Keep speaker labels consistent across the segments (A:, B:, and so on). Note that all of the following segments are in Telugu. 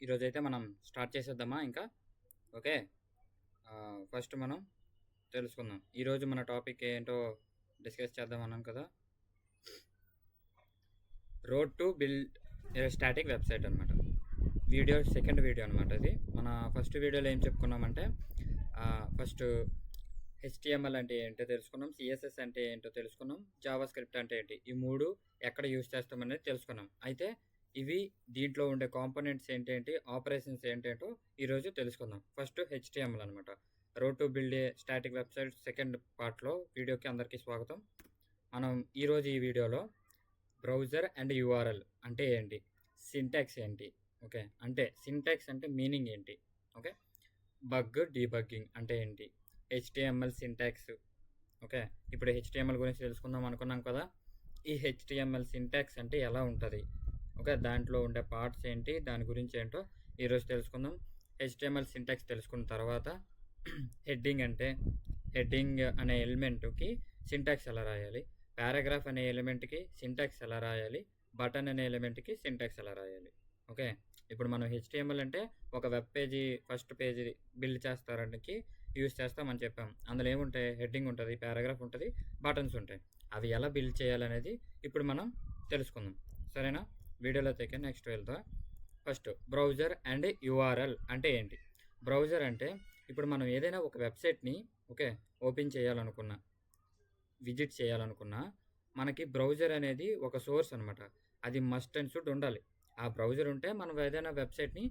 A: ఈరోజైతే మనం స్టార్ట్ చేసేద్దామా ఇంకా? ఓకే. ఫస్ట్ మనం తెలుసుకుందాం. ఈరోజు మన టాపిక్ ఏంటో డిస్కస్ చేద్దాం అన్నాం కదా! Road to build a static website అనమాట. సెకండ్ వీడియో అనమాట ఇది. మన ఫస్ట్ వీడియోలో ఏం చెప్పుకున్నామంటే ఫస్ట్ హెచ్‌టీఎంఎల్ అంటే ఏంటో తెలుసుకున్నాం. సీఎస్ఎస్ అంటే ఏంటో తెలుసుకున్నాం. జావా స్క్రిప్ట్ అంటే ఏంటి? ఈ 3 ఎక్కడ యూజ్ చేస్తామనేది తెలుసుకున్నాం. అయితే ఇవి దీంట్లో ఉండే కాంపోనెంట్స్ ఏంటేంటి, ఆపరేషన్స్ ఏంటేంటో ఈరోజు తెలుసుకుందాం. ఫస్ట్ హెచ్‌టీఎంఎల్ అనమాట. Road to build a static website second పార్ట్‌లో వీడియోకి అందరికీ స్వాగతం. మనం ఈరోజు ఈ వీడియోలో బ్రౌజర్ అండ్ యూఆర్ఎల్ అంటే ఏంటి, సింటాక్స్ ఏంటి, ఓకే, అంటే సింటాక్స్ అంటే మీనింగ్ ఏంటి, ఓకే, బగ్ డీబగ్గింగ్ అంటే ఏంటి, హెచ్టిఎంఎల్ సింటాక్స్, ఓకే. ఇప్పుడు హెచ్టిఎంఎల్ గురించి తెలుసుకుందాం అనుకున్నాం కదా. ఈ హెచ్టిఎంఎల్ సింటాక్స్ అంటే ఎలా ఉంటుంది, ఓకే, దాంట్లో ఉండే పార్ట్స్ ఏంటి, దాని గురించి ఏంటో ఈరోజు తెలుసుకుందాం. హెచ్టిఎంఎల్ సింటాక్స్ తెలుసుకున్న తర్వాత హెడ్డింగ్ అంటే హెడ్డింగ్ అనే ఎలిమెంట్కి సింటాక్స్ ఎలా రాయాలి, పారాగ్రాఫ్ అనే ఎలిమెంట్కి సింటాక్స్ ఎలా రాయాలి, బటన్ అనే ఎలిమెంట్కి సింటాక్స్ ఎలా రాయాలి, ఓకే. ఇప్పుడు మనం హెచ్టిఎంఎల్ అంటే ఒక web page first page build చేస్తానికి యూజ్ చేస్తామని చెప్పాం. అందులో ఏముంటాయి, హెడ్డింగ్ ఉంటుంది, పారాగ్రాఫ్ ఉంటుంది, బటన్స్ ఉంటాయి. అవి ఎలా బిల్డ్ చేయాలనేది ఇప్పుడు మనం తెలుసుకుందాం, సరేనా? వీడియోలో తెగే నెక్స్ట్ వెళ్తా. ఫస్ట్ బ్రౌజర్ అండ్ యూఆర్ఎల్ అంటే ఏంటి. బ్రౌజర్ అంటే ఇప్పుడు మనం ఏదైనా ఒక వెబ్సైట్ని, ఓకే, ఓపెన్ చేయాలనుకున్నా, విజిట్ చేయాలనుకున్నా, మనకి బ్రౌజర్ అనేది ఒక సోర్స్ అనమాట. అది మస్ట్ అండ్ షుడ్ ఉండాలి. ఆ బ్రౌజర్ ఉంటే మనం ఏదైనా వెబ్సైట్ని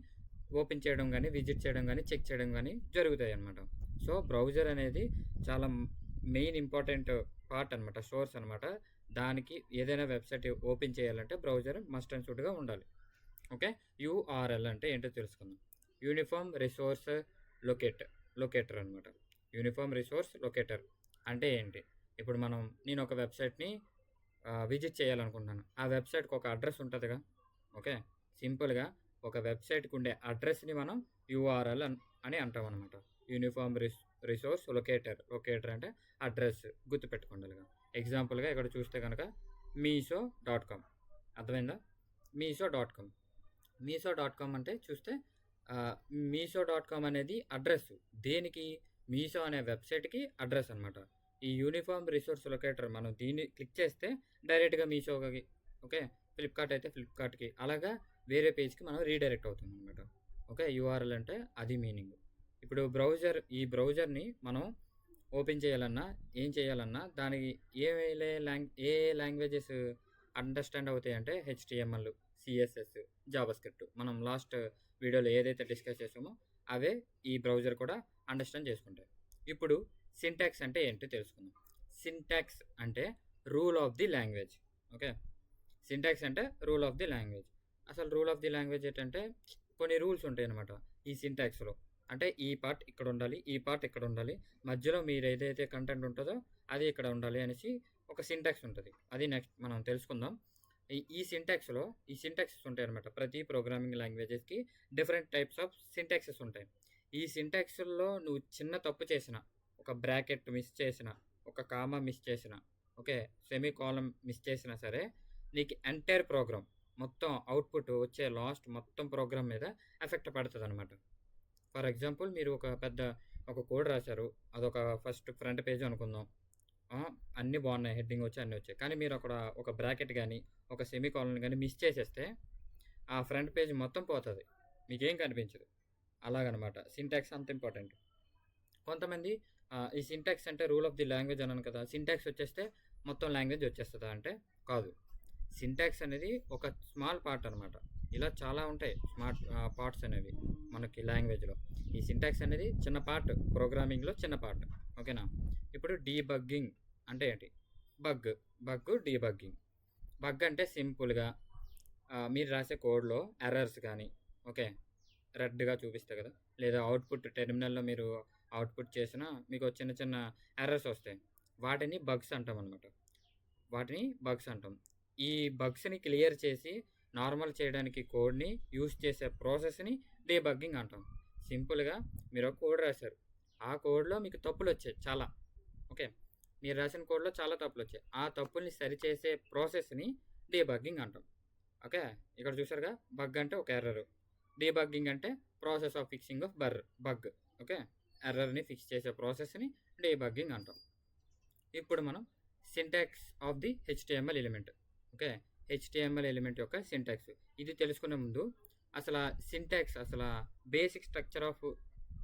A: ఓపెన్ చేయడం కానీ, విజిట్ చేయడం కానీ, చెక్ చేయడం కానీ జరుగుతాయి అనమాట. సో బ్రౌజర్ అనేది చాలా మెయిన్ ఇంపార్టెంట్ పార్ట్ అనమాట, సోర్స్ అనమాట. దానికి ఏదైనా వెబ్సైట్ ఓపెన్ చేయాలంటే బ్రౌజర్ మస్ట్ అండ్ షుడ్గా ఉండాలి, ఓకే. యూఆర్ఎల్ అంటే ఏంటో తెలుసుకుందాం. యూనిఫామ్ రిసోర్స్ లొకేటర్ అనమాట. యూనిఫామ్ రిసోర్స్ లొకేటర్ అంటే ఏంటి, ఇప్పుడు నేను ఒక వెబ్సైట్ని విజిట్ చేయాలనుకుంటున్నాను. ఆ వెబ్సైట్కి ఒక అడ్రస్ ఉంటుందిగా, ఓకే. సింపుల్గా ఒక వెబ్సైట్కి ఉండే అడ్రస్ని మనం యూఆర్ఎల్ అని అంటాం అనమాట. యూనిఫామ్ రిసోర్స్ లొకేటర్ అంటే అడ్రస్ గుర్తుపెట్టుకోండి. ఎగ్జాంపుల్గా ఇక్కడ చూస్తే కనుక మీషో.com, అర్థమైందా? మీషో.com అంటే చూస్తే మీషో.com అనేది అడ్రస్ దేనికి, మీషో అనే వెబ్సైట్కి అడ్రస్ అనమాట. ఈ యూనిఫామ్ రిసోర్స్ లొకేటర్ మనం దీన్ని క్లిక్ చేస్తే డైరెక్ట్గా మీషోకి, ఓకే, ఫ్లిప్కార్ట్ అయితే ఫ్లిప్కార్ట్కి, అలాగా వేరే పేజ్కి మనం రీడైరెక్ట్ అవుతుంది అనమాట, ఓకే. యూఆర్ఎల్ అంటే అది మీనింగ్. ఇప్పుడు ఈ బ్రౌజర్ని మనం ఓపెన్ చేయాలన్నా, ఏం చేయాలన్నా దానికి ఏ లాంగ్వేజెస్ అండర్స్టాండ్ అవుతాయి అంటే హెచ్టిఎంఎల్, సిఎస్ఎస్, జావా స్క్రిప్ట్. మనం లాస్ట్ వీడియోలో ఏదైతే డిస్కస్ చేసామో అవే ఈ బ్రౌజర్ కూడా అండర్స్టాండ్ చేసుకుంటాయి. ఇప్పుడు సింటాక్స్ అంటే ఏంటో తెలుసుకుందాం. సింటాక్స్ అంటే rule of the language, okay. Syntax అంటే రూల్ ఆఫ్ ది లాంగ్వేజ్. అసలు రూల్ ఆఫ్ ది లాంగ్వేజ్ ఏంటంటే కొన్ని రూల్స్ ఉంటాయి అనమాట ఈ సింటాక్స్లో. అంటే ఈ పార్ట్ ఇక్కడ ఉండాలి, ఈ పార్ట్ ఇక్కడ ఉండాలి, మధ్యలో మీరు ఏదైతే కంటెంట్ ఉంటుందో అది ఇక్కడ ఉండాలి అనేసి ఒక సింటాక్స్ ఉంటుంది. అది నెక్స్ట్ మనం తెలుసుకుందాం. ఈ సింటాక్సెస్ ఉంటాయి అనమాట. ప్రతి ప్రోగ్రామింగ్ లాంగ్వేజెస్కి డిఫరెంట్ టైప్స్ ఆఫ్ సింటాక్సెస్ ఉంటాయి. ఈ సింటాక్స్లో నువ్వు చిన్న తప్పు చేసిన, ఒక బ్రాకెట్ మిస్ చేసిన, ఒక కామా మిస్ చేసిన, ఓకే, సెమీ కాలం మిస్ చేసినా సరే నీకు ఎంటైర్ ప్రోగ్రామ్ మొత్తం అవుట్పుట్ వచ్చే లాస్ట్ మొత్తం ప్రోగ్రామ్ మీద ఎఫెక్ట్ పడుతుంది అనమాట. ఫర్ ఎగ్జాంపుల్ మీరు ఒక కోడ్ రాశారు, అదొక ఫస్ట్ ఫ్రంట్ పేజ్ అనుకుందాం. అన్నీ బాగున్నాయి, హెడ్డింగ్ వచ్చి అన్నీ వచ్చాయి, కానీ మీరు అక్కడ ఒక బ్రాకెట్ కానీ ఒక సెమీ కాలన్ కానీ మిస్ చేసేస్తే ఆ ఫ్రంట్ పేజ్ మొత్తం పోతుంది, మీకేం కనిపించదు. అలాగనమాట సింటాక్స్ అంత ఇంపార్టెంట్. కొంతమంది ఈ సింటాక్స్ అంటే రూల్ ఆఫ్ ది లాంగ్వేజ్ అన్నాను కదా, సింటాక్స్ వచ్చేస్తే మొత్తం లాంగ్వేజ్ వచ్చేస్తుందా అంటే కాదు. సింటాక్స్ అనేది ఒక స్మాల్ పార్ట్ అనమాట. ఇలా చాలా ఉంటాయి స్మార్ట్ పార్ట్స్ అనేవి మనకి లాంగ్వేజ్లో. ఈ సింటాక్స్ అనేది చిన్న పార్ట్, ప్రోగ్రామింగ్లో చిన్న పార్ట్, ఓకేనా. ఇప్పుడు డీబగ్గింగ్ అంటే ఏంటి, డీబగ్గింగ్. బగ్ అంటే సింపుల్గా మీరు రాసే కోడ్లో ఎర్రర్స్ కానీ, ఓకే, రెడ్గా చూపిస్తాయి కదా, లేదా టెర్మినల్లో మీరు అవుట్పుట్ చేసినా మీకు చిన్న చిన్న ఎర్రర్స్ వస్తాయి, వాటిని బగ్స్ అంటాం అనమాట. ఈ బగ్స్ని క్లియర్ చేసి నార్మల్ చేయడానికి కోడ్ని యూస్ చేసే ప్రాసెస్ని డీబగ్గింగ్ అంటాం. సింపుల్గా మీరు ఒక కోడ్ రాశారు, ఆ కోడ్లో మీకు తప్పులు వచ్చాయి చాలా, ఓకే, మీరు రాసిన కోడ్లో చాలా తప్పులు వచ్చాయి, ఆ తప్పుల్ని సరిచేసే ప్రాసెస్ని డీబగ్గింగ్ అంటాం, ఓకే. ఇక్కడ చూసారుగా, బగ్ అంటే ఒక ఎర్రర్, డీబగ్గింగ్ అంటే process of fixing of bug. Okay, ఎర్రర్ని ఫిక్స్ చేసే ప్రాసెస్ని డీబగ్గింగ్ అంటాం. ఇప్పుడు మనం syntax of the HTML element. Okay, HTML element యొక్క సింటాక్స్ ఇది తెలుసుకునే ముందు అసలు సింటాక్స్, అసలు బేసిక్ స్ట్రక్చర్ ఆఫ్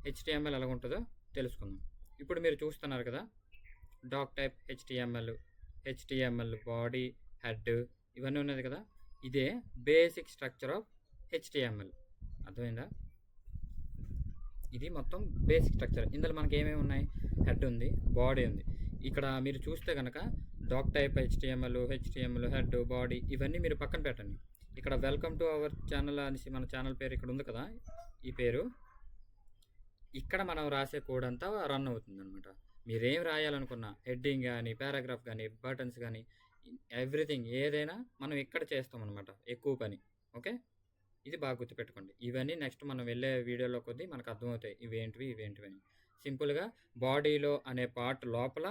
A: హెచ్టిఎంఎల్ ఎలా ఉంటుందో తెలుసుకుందాం. ఇప్పుడు మీరు చూస్తున్నారు కదా, doctype HTML body, head, ఇవన్నీ ఉన్నది కదా, ఇదే బేసిక్ స్ట్రక్చర్ ఆఫ్ హెచ్టిఎంఎల్. అర్థమైందా? ఇది మొత్తం బేసిక్ స్ట్రక్చర్. ఇందులో మనకి ఏమేమి ఉన్నాయి? హెడ్ ఉంది, బాడీ ఉంది. ఇక్కడ మీరు చూస్తే కనుక doctype HTML, head, body ఇవన్నీ మీరు పక్కన పెట్టండి. ఇక్కడ వెల్కమ్ టు అవర్ ఛానల్ అనేసి మన ఛానల్ పేరు ఇక్కడ ఉంది కదా, ఈ పేరు ఇక్కడ మనం రాసే కోడ్ అంతా రన్ అవుతుంది అనమాట. మీరేం రాయాలనుకున్నా హెడ్డింగ్ కానీ, పారాగ్రాఫ్ కానీ, బటన్స్ కానీ, ఎవ్రీథింగ్ ఏదైనా మనం ఇక్కడ చేస్తాం అనమాట, ఎక్కువ పని. ఓకే, ఇది బాగా గుర్తుపెట్టుకోండి. ఇవన్నీ నెక్స్ట్ మనం వెళ్ళే వీడియోలో కొద్దీ మనకు అర్థమవుతాయి ఇవేంటివి అని. సింపుల్గా బాడీలో అనే పార్ట్ లోపల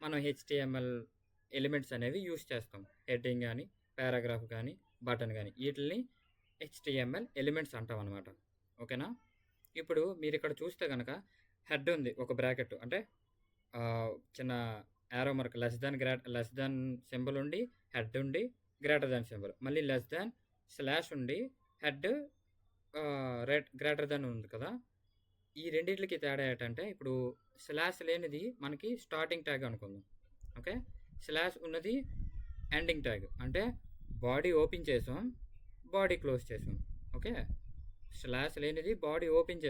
A: మనం హెచ్టిఎంఎల్ ఎలిమెంట్స్ అనేవి యూస్ చేస్తాం. హెడ్డింగ్ కానీ, పారాగ్రాఫ్ కానీ, బటన్ కానీ, వీటిని హెచ్టిఎంఎల్ ఎలిమెంట్స్ అంటాం అనమాట. ఓకేనా? ఇప్పుడు మీరు ఇక్కడ చూస్తే కనుక హెడ్ ఉంది, ఒక బ్రాకెట్ అంటే చిన్న arrow mark, less than symbol ఉండి, హెడ్ ఉండి, గ్రేటర్ దాన్ సింబల్, మళ్ళీ లెస్ దాన్ స్లాష్ ఉండి, హెడ్ గ్రేటర్ దాన్ ఉంది కదా. ఈ రెండింటికి తేడా ఏంటంటే, ఇప్పుడు స్లాష్ లేనిది మనకి స్టార్టింగ్ ట్యాగ్ అనుకుందాం. ఓకే, స్లాష్ ఉన్నది ఎండింగ్ ట్యాగ్. అంటే బాడీ ఓపెన్ చేసాం, బాడీ క్లోజ్ చేసాం. ఓకే, స్లాష్ లేనిది బాడీ ఓపెన్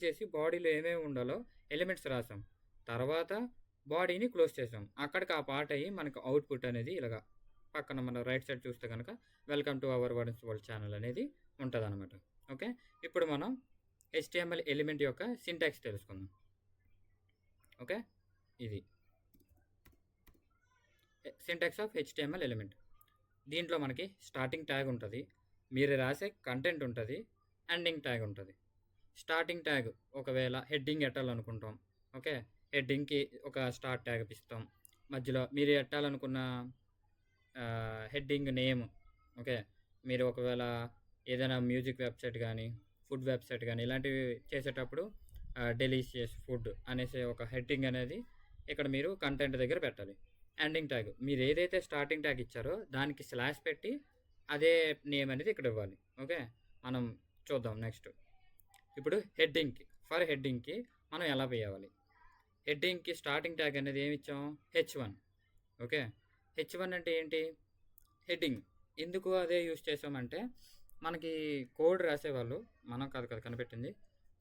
A: చేసి బాడీలో ఏమేమి ఉండాలో ఎలిమెంట్స్ రాసాం, తర్వాత బాడీని క్లోజ్ చేసాం. అక్కడికి ఆ పార్ట్ అయ్యి మనకు అవుట్పుట్ అనేది ఇలాగా పక్కన మన రైట్ సైడ్ చూస్తే కనుక welcome to our world channel అనేది ఉంటుంది అనమాట. ఓకే, ఇప్పుడు మనం హెచ్టిఎంఎల్ ఎలిమెంట్ యొక్క సింటాక్స్ తెలుసుకుందాం. ఓకే, ఇది సింటాక్స్ ఆఫ్ హెచ్టిఎంఎల్ ఎలిమెంట్. దీంట్లో మనకి స్టార్టింగ్ ట్యాగ్ ఉంటుంది, మీరు రాసే కంటెంట్ ఉంటుంది, ఎండింగ్ ట్యాగ్ ఉంటుంది. స్టార్టింగ్ ట్యాగ్ ఒకవేళ హెడ్డింగ్ ఎట్టాలనుకుంటాం. ఓకే, హెడ్డింగ్కి ఒక స్టార్ట్ ట్యాగ్ ఇస్తాం. మధ్యలో మీరు ఎట్టాలనుకున్న హెడ్డింగ్ నేమ్. ఓకే, మీరు ఒకవేళ ఏదైనా మ్యూజిక్ వెబ్సైట్ కానీ, ఫుడ్ వెబ్సైట్ కానీ ఇలాంటివి చేసేటప్పుడు డెలీషియస్ ఫుడ్ అనేసి ఒక హెడ్డింగ్ అనేది ఇక్కడ మీరు కంటెంట్ దగ్గర పెట్టాలి. ఎండింగ్ ట్యాగ్ మీరు ఏదైతే స్టార్టింగ్ ట్యాగ్ ఇచ్చారో దానికి స్లాష్ పెట్టి అదే నేమ్ అనేది ఇక్కడ ఇవ్వాలి. ఓకే, మనం చూద్దాం నెక్స్ట్. ఇప్పుడు హెడ్డింగ్కి మనం ఎలా వేయాలి? హెడ్డింగ్కి స్టార్టింగ్ ట్యాగ్ అనేది ఏమి ఇచ్చాం? H1. ఓకే, H1 అంటే ఏంటి? హెడ్డింగ్. ఎందుకు అదే యూస్ చేసామంటే, మనకి కోడ్ రాసేవాళ్ళు, మనం కాదు కదా కనిపెట్టింది,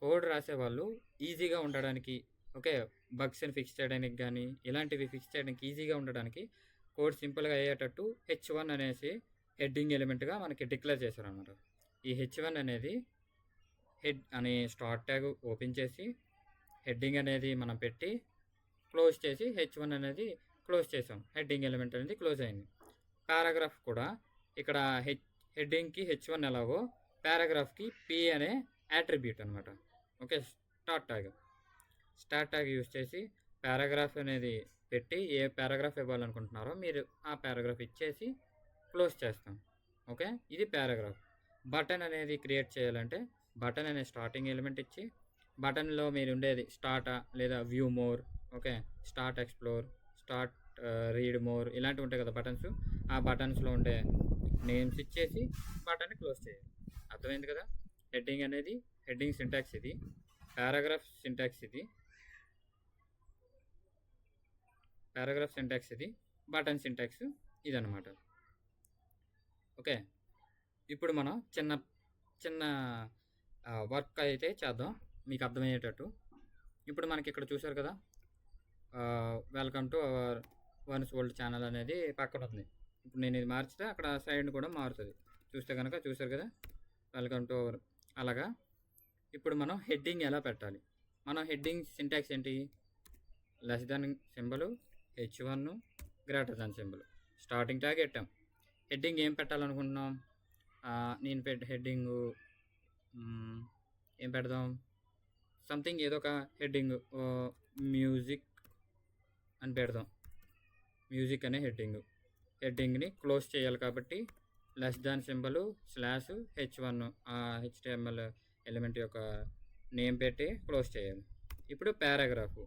A: కోడ్ రాసేవాళ్ళు ఈజీగా ఉండడానికి, ఓకే, బగ్స్ని ఫిక్స్ చేయడానికి కానీ ఇలాంటివి ఫిక్స్ చేయడానికి ఈజీగా ఉండడానికి కోడ్ సింపుల్గా అయ్యేటట్టు H1 అనేసి హెడ్డింగ్ ఎలిమెంట్గా మనకి డిక్లేర్ చేశారు అన్నమాట. ఈ H1 అనేది హెడ్ అనే స్టార్ట్ ట్యాగ్ ఓపెన్ చేసి హెడ్డింగ్ అనేది మనం పెట్టి క్లోజ్ చేసి H1 అనేది క్లోజ్ చేసాం. హెడ్డింగ్ ఎలిమెంట్ అనేది క్లోజ్ అయింది. పారాగ్రాఫ్ కూడా ఇక్కడ హెడ్డింగ్కి H1 ఎలాగో పారాగ్రాఫ్కి P అనే యాట్రిబ్యూట్ అనమాట. ఓకే, స్టార్ట్ ట్యాగ్ యూస్ చేసి పారాగ్రాఫ్ అనేది పెట్టి ఏ పారాగ్రాఫ్ ఇవ్వాలనుకుంటున్నారో మీరు ఆ పారాగ్రాఫ్ ఇచ్చేసి క్లోజ్ చేస్తాం. ఓకే, ఇది పారాగ్రాఫ్. బటన్ అనేది క్రియేట్ చేయాలంటే బటన్ అనే స్టార్టింగ్ ఎలిమెంట్ ఇచ్చి బటన్లో మీరు ఉండేది స్టార్ట్ లేదా view more, okay, start explore, start read more ఇలాంటివి ఉంటాయి కదా బటన్స్. ఆ బటన్స్లో ఉండే నేమ్స్ ఇచ్చేసి బటన్ని క్లోజ్ చేయాలి. అర్థమైంది కదా? హెడ్డింగ్ సింటాక్స్ ఇది, పారాగ్రాఫ్ సింటాక్స్ ఇది, బటన్ సింటాక్స్ ఇదన్నమాట. ఓకే, ఇప్పుడు మనం చిన్న వర్క్ అయితే చేద్దాం మీకు అర్థమయ్యేటట్టు. ఇప్పుడు మనకి ఇక్కడ చూసారు కదా, welcome to our world channel అనేది పక్కన ఉంది. ఇప్పుడు నేను ఇది మార్చితే అక్కడ సైడ్ కూడా మారుతుంది. చూసారు కదా, వెల్కమ్ టు అవర్. అలాగా ఇప్పుడు మనం హెడ్డింగ్ ఎలా పెట్టాలి? మనం హెడ్డింగ్ సింటాక్స్ ఏంటి? Less than symbol, H1, greater than symbol, starting tag పెట్టాం. హెడ్డింగ్ ఏం పెట్టాలనుకుంటున్నాం? నేను హెడ్డింగ్ ఏం పెడదాం? సంథింగ్ ఏదో ఒక హెడ్డింగ్ మ్యూజిక్ అని పెడదాం. మ్యూజిక్ అనే హెడ్డింగ్ని క్లోజ్ చేయాలి కాబట్టి less than symbol slash h1 ఆ HTML ఎలిమెంట్ యొక్క నేమ్ పెట్టి క్లోజ్ చేయాలి. ఇప్పుడు paragraph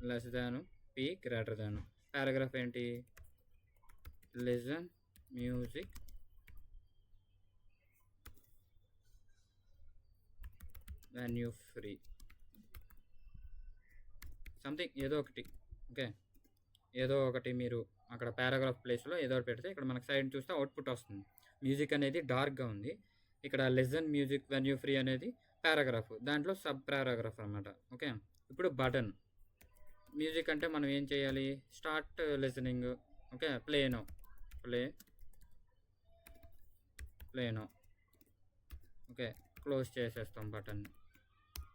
A: less than p greater than. Paragraph ఏంటి? Listen music when you free something ఏదో ఒకటి. ఓకే, ఏదో ఒకటి మీరు అక్కడ పారాగ్రాఫ్ ప్లేస్లో ఏదో ఒకటి పెడితే ఇక్కడ మనకు సైడ్ చూస్తే అవుట్పుట్ వస్తుంది. మ్యూజిక్ అనేది డార్క్గా ఉంది. ఇక్కడ listen music when you free అనేది పారాగ్రాఫ్, దాంట్లో సబ్ పారాగ్రాఫ్ అనమాట. ఓకే, ఇప్పుడు బటన్ మ్యూజిక్ అంటే మనం ఏం చేయాలి? Start listening. Okay, play no. Okay, close చేసేస్తాం బటన్.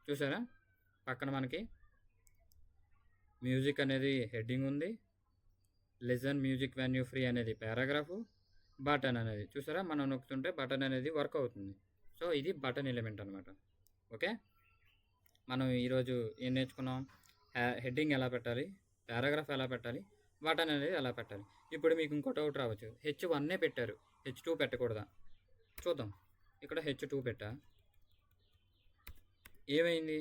A: చూసారా, పక్కన మనకి మ్యూజిక్ అనేది హెడ్డింగ్ ఉంది, listen music when you free అనేది పారాగ్రాఫ్, బటన్ అనేది చూసారా మనం నొక్కుతుంటే బటన్ అనేది వర్క్ అవుతుంది. సో ఇది బటన్ ఎలిమెంట్ అనమాట. ఓకే, మనం ఈరోజు ఏం నేర్చుకున్నాం? హెడ్డింగ్ ఎలా పెట్టాలి, పారాగ్రాఫ్ ఎలా పెట్టాలి, బటన్ అనేది ఎలా పెట్టాలి. ఇప్పుడు మీకు ఇంకోటి ఒకటి రావచ్చు, H1 పెట్టారు, H2 పెట్టకూడదా? చూద్దాం. ఇక్కడ H2 పెట్టా, ఏమైంది?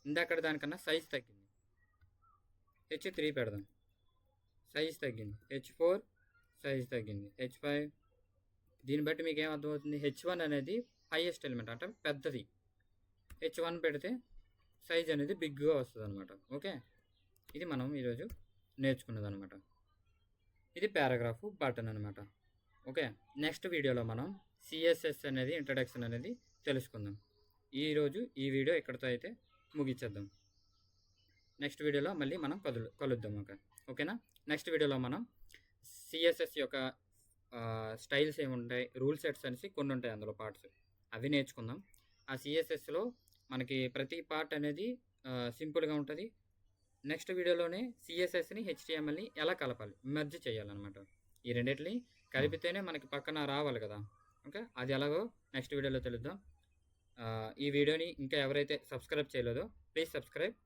A: ఇందాక దానికన్నా సైజ్ తగ్గింది. H3 పెడదాం, సైజ్ తగ్గింది. H4 సైజ్ తగ్గింది. H5. దీన్ని బట్టి మీకు ఏమర్థమవుతుంది? H1 అనేది హైయెస్ట్ ఎలిమెంట్ అంటే పెద్దది. H1 పెడితే సైజ్ అనేది బిగ్గా వస్తుంది అనమాట. ఓకే, ఇది మనం ఈరోజు నేర్చుకున్నది అనమాట. ఇది పారాగ్రాఫ్ బటన్ అనమాట. ఓకే, నెక్స్ట్ వీడియోలో మనం CSS అనేది ఇంట్రడక్షన్ అనేది తెలుసుకుందాం. ఈరోజు ఈ వీడియో ఇక్కడితో అయితే ముగించేద్దాం. నెక్స్ట్ వీడియోలో మళ్ళీ మనం కలుద్దాం. ఓకేనా? నెక్స్ట్ వీడియోలో మనం CSS యొక్క స్టైల్స్ ఏముంటాయి, రూల్ సెట్స్ అనేసి కొన్ని ఉంటాయి అందులో పార్ట్స్, అవి నేర్చుకుందాం. ఆ CSSలో మనకి ప్రతి పార్ట్ అనేది సింపుల్గా ఉంటుంది. నెక్స్ట్ వీడియోలోనే CSSని HTMLని ఎలా కలపాలి, మెర్జ్ చేయాలన్నమాట. ఈ రెండింటిని కలిపితేనే మనకి పక్కన రావాలి కదా. ఓకే, అది ఎలాగో నెక్స్ట్ వీడియోలో తెలుద్దాం. ఈ వీడియోని ఇంకా ఎవరైతే సబ్స్క్రైబ్ చేయలేదో ప్లీజ్ సబ్స్క్రైబ్.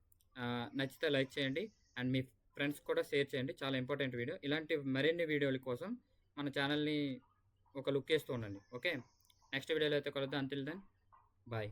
A: నచ్చితే లైక్ చేయండి అండ్ మీ ఫ్రెండ్స్ కూడా షేర్ చేయండి. చాలా ఇంపార్టెంట్ వీడియో. ఇలాంటి మరిన్ని వీడియోల కోసం మన ఛానల్ని ఒక లుక్ వేస్తూ ఉండండి. ఓకే, నెక్స్ట్ వీడియోలో అయితే కలుద్దాం. Until then bye.